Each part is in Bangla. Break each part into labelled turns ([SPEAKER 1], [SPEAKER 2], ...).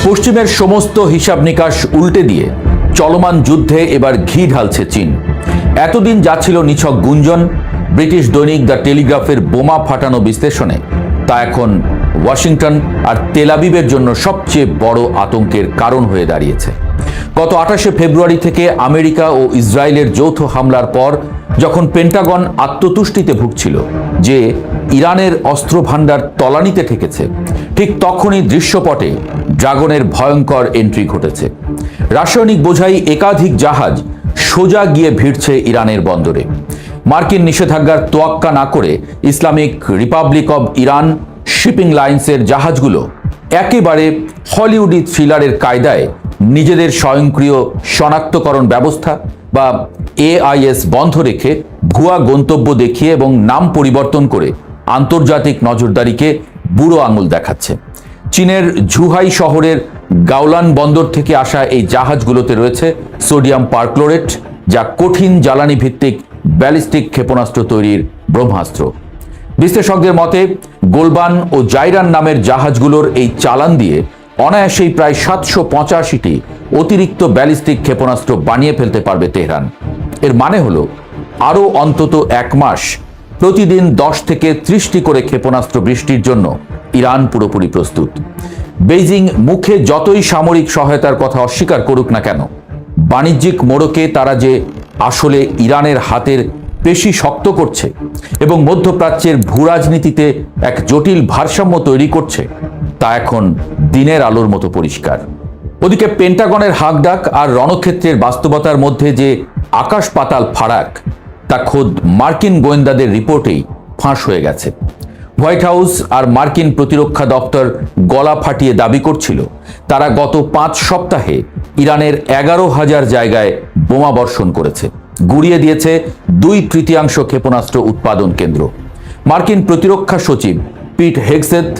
[SPEAKER 1] পশ্চিমের সমস্ত হিসাব নিকাশ উল্টে দিয়ে চলমান যুদ্ধে এবার ঘি ঢালছে চীন। এতদিন যা ছিল নিছক গুঞ্জন, ব্রিটিশ দৈনিক দ্য টেলিগ্রাফের বোমা ফাটানো বিশ্লেষণে, তা এখন ওয়াশিংটন আর তেল আবিবের জন্য সবচেয়ে বড় আতঙ্কের কারণ হয়ে দাঁড়িয়েছে। গত 28শে ফেব্রুয়ারি থেকে আমেরিকা ও ইসরায়েলের যৌথ হামলার পর যখন পেন্টাগন আত্মতুষ্টিতে ভুগছিল যে ইরানের অস্ত্র ভাণ্ডার তলানিতে ঠেকেছে, ঠিক তখনই দৃশ্যপটে ড্রাগনের ভয়ঙ্কর এন্ট্রি ঘটেছে। রাসায়নিক বোঝাই একাধিক জাহাজ সোজা গিয়ে ভিড়ছে ইরানের বন্দরে। মার্কিন নিষেধাজ্ঞার তোয়াক্কা না করে Islamic republic of Iran shipping লাইন্সের জাহাজগুলো একেবারে হলিউডি থ্রিলারের কায়দায় নিজেদের স্বয়ংক্রিয় শনাক্তকরণ ব্যবস্থা বা AIS বন্ধ রেখে ভুয়া গন্তব্য দেখিয়ে এবং নাম পরিবর্তন করে আন্তর্জাতিক নজরদারিকে বুড়ো আঙুল দেখাচ্ছে। চীনের ঝুহাই শহরের গাওলান বন্দর থেকে আসা এই জাহাজগুলোতে রয়েছে সোডিয়াম পারক্লোরেট, যা কঠিন জ্বালানি ভিত্তিক ব্যালিস্টিক ক্ষেপণাস্ত্র তৈরির ব্রহ্মাস্ত্র। বিশ্লেষকদের মতে গোলবান ও জাইরান নামের জাহাজগুলোর এই চালান দিয়ে অনায়াসেই প্রায় 785টি অতিরিক্ত ব্যালিস্টিক ক্ষেপণাস্ত্র বানিয়ে ফেলতে পারবে তেহরান। এর মানে হলো আরও অন্তত 1 মাস প্রতিদিন 10 থেকে 30টি করে ক্ষেপণাস্ত্র বৃষ্টির জন্য ইরান পুরোপুরি প্রস্তুত। বেইজিং মুখে যতই সামরিক সহায়তার কথা অস্বীকার করুক না কেন, বাণিজ্যিক মোড়কে তারা যে আসলে ইরানের হাতের পেশি শক্ত করছে এবং মধ্যপ্রাচ্যের ভূরাজনীতিতে এক জটিল ভারসাম্য তৈরি করছে, তা এখন দিনের আলোর মতো পরিষ্কার। ওদিকে পেন্টাগনের হাঁকডাক আর রণক্ষেত্রের বাস্তবতার মধ্যে যে আকাশ পাতাল ফারাক, তা খোদ মার্কিন গোয়েন্দাদের রিপোর্টেই ফাঁস হয়ে গেছে। হোয়াইট হাউস আর মার্কিন প্রতিরক্ষা দপ্তর গলা ফাটিয়ে দাবি করছিল তারা গত 5 সপ্তাহে ইরানের 11,000 জায়গায় বোমা বর্ষণ করেছে, গুড়িয়ে দিয়েছে 2/3 ক্ষেপণাস্ত্র উৎপাদন কেন্দ্র। মার্কিন প্রতিরক্ষা সচিব পিট হেগসেথ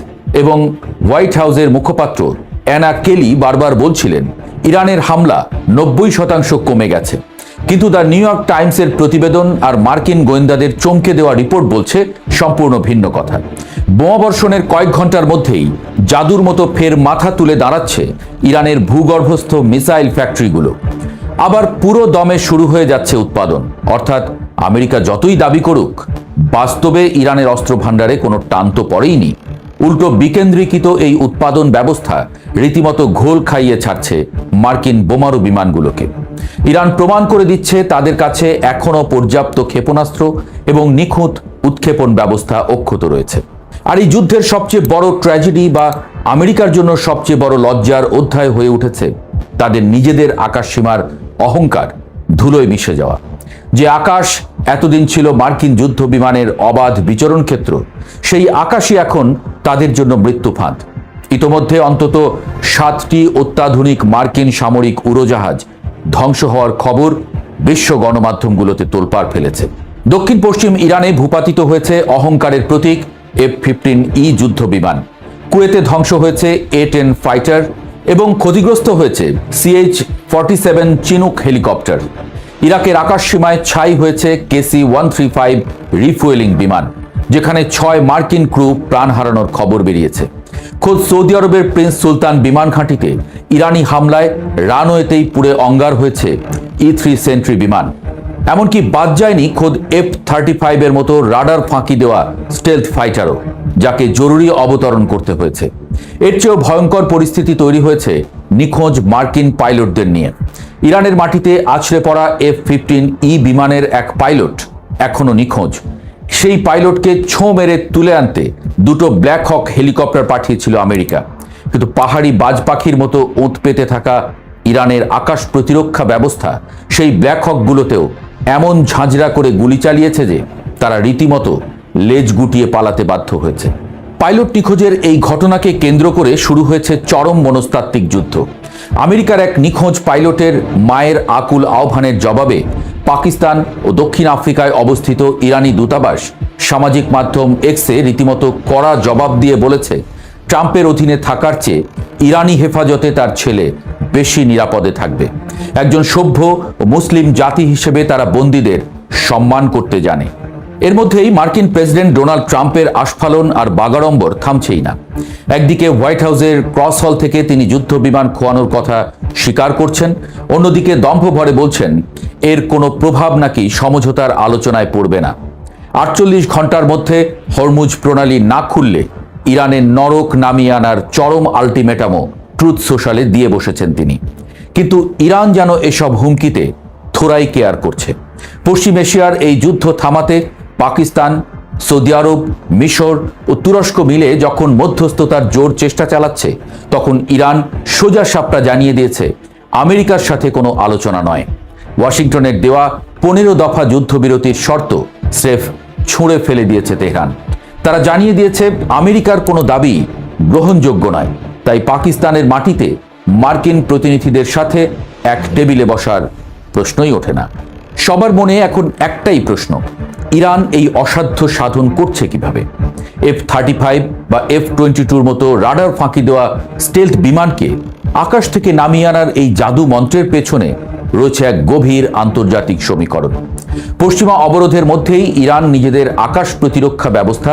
[SPEAKER 1] এবং হোয়াইট হাউসের মুখপাত্র অ্যানা কেলি বারবার বলছিলেন ইরানের হামলা 90% কমে গেছে, কিন্তু দ্য নিউ ইয়র্ক টাইমসের প্রতিবেদন আর মার্কিন গোয়েন্দাদের চমকে দেওয়া রিপোর্ট বলছে সম্পূর্ণ ভিন্ন কথা। বোমাবর্ষণের কয়েক ঘন্টার মধ্যেই জাদুর মতো ফের মাথা তুলে দাঁড়াচ্ছে ইরানের ভূগর্ভস্থ মিসাইল ফ্যাক্টরিগুলো। আবার পুরো দমে শুরু হয়ে যাচ্ছে উৎপাদন। অর্থাৎ আমেরিকা যতই দাবি করুক, বাস্তবে ইরানের অস্ত্র ভাণ্ডারে কোনো টান তো পড়েইনি। উল্টো বিকেন্দ্রীকৃত এই উৎপাদন ব্যবস্থা রীতিমতো ঘোল খাইয়ে ছাড়ছে মার্কিন বোমারু বিমানগুলোকে। ইরান প্রমাণ করে দিচ্ছে তাদের কাছে এখনও পর্যাপ্ত ক্ষেপণাস্ত্র এবং নিখুঁত উৎক্ষেপণ ব্যবস্থা অক্ষত রয়েছে। আর এই যুদ্ধের সবচেয়ে বড় ট্র্যাজেডি বা আমেরিকার জন্য সবচেয়ে বড় লজ্জার অধ্যায় হয়ে উঠেছে তাদের নিজেদের আকাশসীমার অহংকার ধুলোয় মিশে যাওয়া। যে আকাশ এতদিন ছিল মার্কিন যুদ্ধ বিমানের অবাধ বিচরণ ক্ষেত্র, সেই আকাশই এখন তাদের জন্য মৃত্যু ফাঁদ। ইতোমধ্যে অন্তত 7টি অত্যাধুনিক মার্কিন সামরিক উড়োজাহাজ ধ্বংস হওয়ার খবর বিশ্ব গণমাধ্যমগুলোতে তোলপাড় ফেলেছে। দক্ষিণ পশ্চিম ইরানে ভূপাতিত হয়েছে অহংকারের প্রতীক F-15E যুদ্ধ বিমান। কুয়েতে ধ্বংস হয়েছে A-10 ফাইটার এবং ক্ষতিগ্রস্ত হয়েছে CH-47 চিনুক হেলিকপ্টার। ইরাকের আকাশ সীমায় ছাই হয়েছে KC-135 রিফুয়েলিং বিমান, যেখানে 6 মার্কিন ক্রু প্রাণ হারানোর খবর বেরিয়েছে। খোদ সৌদি আরবের প্রিন্স সুলতান বিমান ঘাঁটিতে ইরানি হামলায় রানওয়েতেই পুড়ে অঙ্গার হয়েছে E-3 সেন্ট্রি বিমান। এমনকি বাদ যায়নি খোদ F-35 এর মতো রাডার ফাঁকি দেওয়া স্টেলথ ফাইটারও, যাকে জরুরি অবতরণ করতে হয়েছে। এর চেয়েও ভয়ঙ্কর পরিস্থিতি তৈরি হয়েছে নিখোঁজ মার্কিন পাইলটদের নিয়ে। ইরানের মাটিতে আছড়ে পড়া F-15E বিমানের এক পাইলট এখনো নিখোঁজ। সেই পাইলটকে ছোঁ মেরে তুলে আনতে 2টো ব্ল্যাক হক হেলিকপ্টার পাঠিয়েছিল আমেরিকা, কিন্তু পাহাড়ি বাজ পাখির মতো ওঁত পেতে থাকা ইরানের আকাশ প্রতিরক্ষা ব্যবস্থা সেই ব্ল্যাক হকগুলোতেও এমন ঝাঁঝরা করে গুলি চালিয়েছে যে তারা রীতিমতো লেজ গুটিয়ে পালাতে বাধ্য হয়েছে। পাইলট নিখোঁজের এই ঘটনাকে কেন্দ্র করে শুরু হয়েছে চরম মনস্তাত্ত্বিক যুদ্ধ। আমেরিকার এক নিখোঁজ পাইলটের মায়ের আকুল আহ্বানের জবাবে পাকিস্তান ও দক্ষিণ আফ্রিকায় অবস্থিত ইরানি দূতাবাস সামাজিক মাধ্যম এক্সে রীতিমতো কড়া জবাব দিয়ে বলেছে, ট্রাম্পের অধীনে থাকার চেয়ে ইরানি হেফাজতে তার ছেলে বেশি নিরাপদে থাকবে। একজন সভ্য ও মুসলিম জাতি হিসেবে তারা বন্দীদের সম্মান করতে জানে। এর মধ্যেই মার্কিন প্রেসিডেন্ট ডোনাল্ড ট্রাম্পের আস্ফালন আর বাগাড়ম্বর থামছেই না। একদিকে হোয়াইট হাউসের ক্রস হল থেকে তিনি যুদ্ধ বিমান খোয়ানোর কথা স্বীকার করছেন, অন্যদিকে দম্ভ ভরে বলছেন এর কোনো প্রভাব নাকি সমঝোতার আলোচনায় পড়বে না। 48 ঘন্টার মধ্যে হরমুজ প্রণালী না খুললে ইরানের নরক নামিয়ে আনার চরম আলটিমেটামও ট্রুথ সোশ্যালে দিয়ে বসেছেন তিনি। কিন্তু ইরান যেন এসব হুমকিতে থোড়াই কেয়ার করছে। পশ্চিম এশিয়ার এই যুদ্ধ থামাতে পাকিস্তান, সৌদি আরব, মিশর ও তুরস্ক মিলে যখন মধ্যস্থতার জোর চেষ্টা চালাচ্ছে, তখন ইরান সোজা সাপটা জানিয়ে দিয়েছে আমেরিকার সাথে কোনো আলোচনা নয়। ওয়াশিংটনের দেওয়া 15 দফা যুদ্ধবিরতির শর্ত স্রেফ ছুঁড়ে ফেলে দিয়েছে তেহরান। তারা জানিয়ে দিয়েছে আমেরিকার কোনো দাবি গ্রহণযোগ্য নয়, তাই পাকিস্তানের মাটিতে মার্কিন প্রতিনিধিদের সাথে এক টেবিলে বসার প্রশ্নই ওঠে না। সবার মনে এখন একটাই প্রশ্ন, ইরান এই অসাধ্য সাধন করছে কিভাবে? F-35 বা F-22 মতো রাডার ফাঁকি দেওয়া স্টেলথ বিমানকে আকাশ থেকে নামিয়ে আনার এই জাদু মন্ত্রের পেছনে রয়েছে এক গভীর আন্তর্জাতিক সমীকরণ। পশ্চিমা অবরোধের মধ্যেই ইরান নিজেদের আকাশ প্রতিরক্ষা ব্যবস্থা